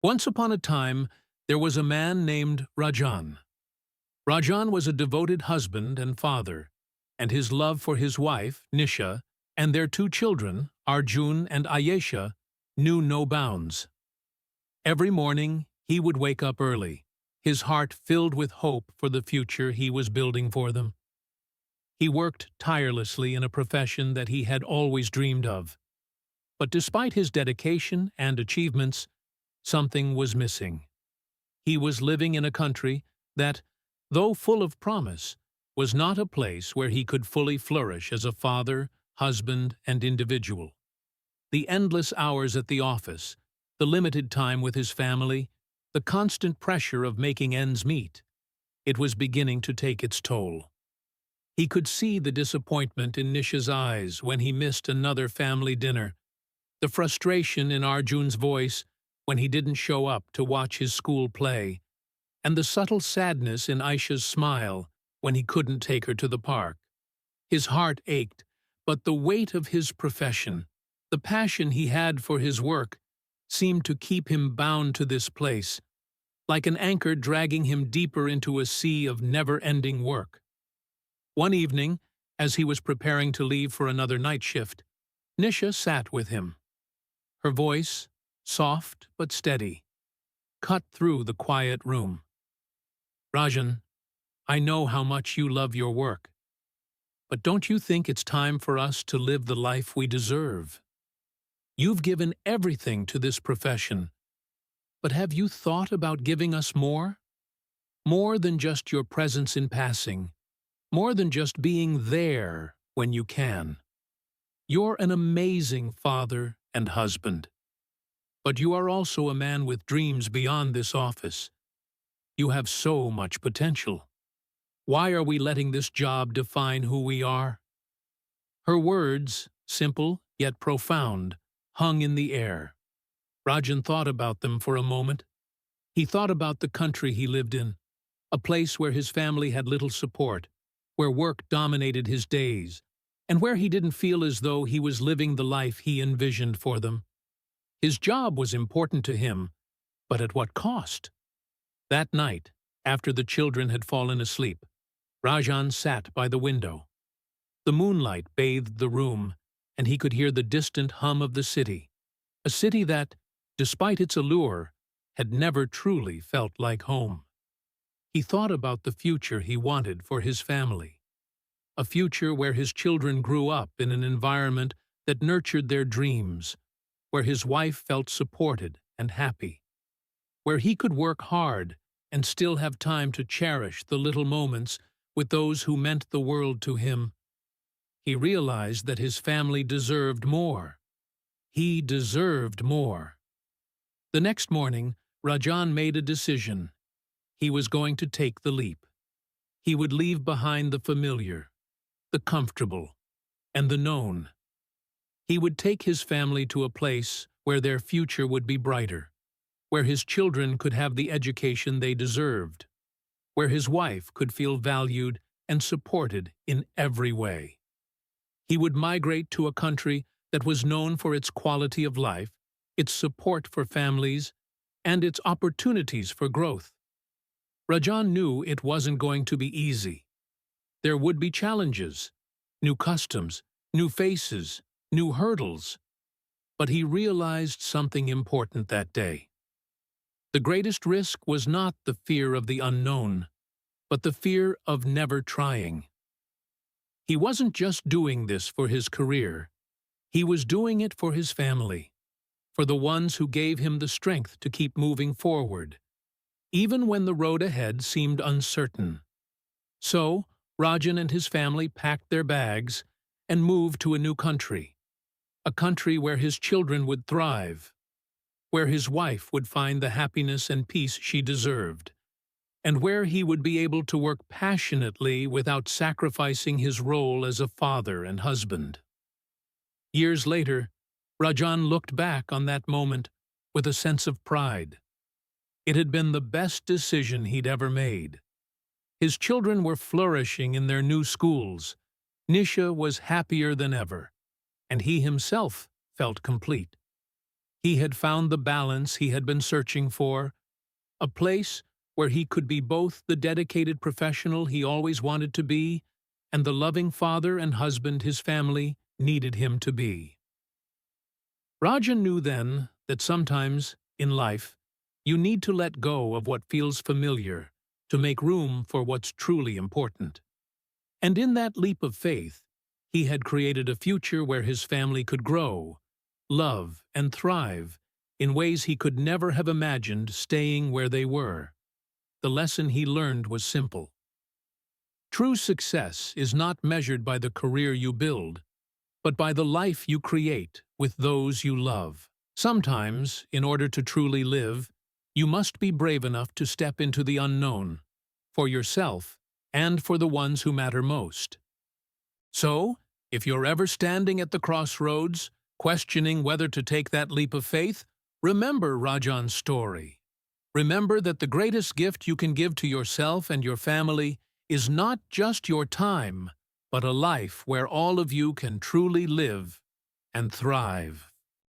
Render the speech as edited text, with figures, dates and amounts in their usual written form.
Once upon a time, there was a man named Rajan. Rajan was a devoted husband and father, and his love for his wife, Nisha, and their two children, Arjun and Ayesha, knew no bounds. Every morning, he would wake up early, his heart filled with hope for the future he was building for them. He worked tirelessly in a profession that he had always dreamed of. But despite his dedication and achievements, something was missing. He was living in a country that, though full of promise, was not a place where he could fully flourish as a father, husband, and individual. The endless hours at the office, the limited time with his family, the constant pressure of making ends meet, it was beginning to take its toll. He could see the disappointment in Nisha's eyes when he missed another family dinner, the frustration in Arjun's voice when he didn't show up to watch his school play, and the subtle sadness in Aisha's smile when he couldn't take her to the park. His heart ached, but the weight of his profession, the passion he had for his work, seemed to keep him bound to this place, like an anchor dragging him deeper into a sea of never-ending work. One evening, as he was preparing to leave for another night shift, Nisha sat with him. Her voice, soft but steady, cut through the quiet room. "Rajan, I know how much you love your work, but don't you think it's time for us to live the life we deserve? You've given everything to this profession, but have you thought about giving us more? More than just your presence in passing, more than just being there when you can. You're an amazing father and husband, but you are also a man with dreams beyond this office. You have so much potential. Why are we letting this job define who we are?" Her words, simple yet profound, hung in the air. Rajan thought about them for a moment. He thought about the country he lived in, a place where his family had little support, where work dominated his days, and where he didn't feel as though he was living the life he envisioned for them. His job was important to him, but at what cost? That night, after the children had fallen asleep, Rajan sat by the window. The moonlight bathed the room, and he could hear the distant hum of the city, a city that, despite its allure, had never truly felt like home. He thought about the future he wanted for his family, a future where his children grew up in an environment that nurtured their dreams, where his wife felt supported and happy, where he could work hard and still have time to cherish the little moments with those who meant the world to him. He realized that his family deserved more. He deserved more. The next morning, Rajan made a decision. He was going to take the leap. He would leave behind the familiar, the comfortable, and the known. He would take his family to a place where their future would be brighter, where his children could have the education they deserved, where his wife could feel valued and supported in every way. He would migrate to a country that was known for its quality of life, its support for families, and its opportunities for growth. Rajan knew it wasn't going to be easy. There would be challenges, new customs, new faces, new hurdles. But he realized something important that day. The greatest risk was not the fear of the unknown, but the fear of never trying. He wasn't just doing this for his career. He was doing it for his family, for the ones who gave him the strength to keep moving forward, even when the road ahead seemed uncertain. So, Rajan and his family packed their bags and moved to a new country, a country where his children would thrive, where his wife would find the happiness and peace she deserved, and where he would be able to work passionately without sacrificing his role as a father and husband. Years later, Rajan looked back on that moment with a sense of pride. It had been the best decision he'd ever made. His children were flourishing in their new schools. Nisha was happier than ever, and he himself felt complete. He had found the balance he had been searching for, a place where he could be both the dedicated professional he always wanted to be and the loving father and husband his family needed him to be. Rajan knew then that sometimes, in life, you need to let go of what feels familiar to make room for what's truly important. And in that leap of faith, he had created a future where his family could grow, love, and thrive in ways he could never have imagined staying where they were. The lesson he learned was simple. True success is not measured by the career you build, but by the life you create with those you love. Sometimes, in order to truly live, you must be brave enough to step into the unknown, for yourself and for the ones who matter most. So, if you're ever standing at the crossroads, questioning whether to take that leap of faith, remember Rajan's story. Remember that the greatest gift you can give to yourself and your family is not just your time, but a life where all of you can truly live and thrive.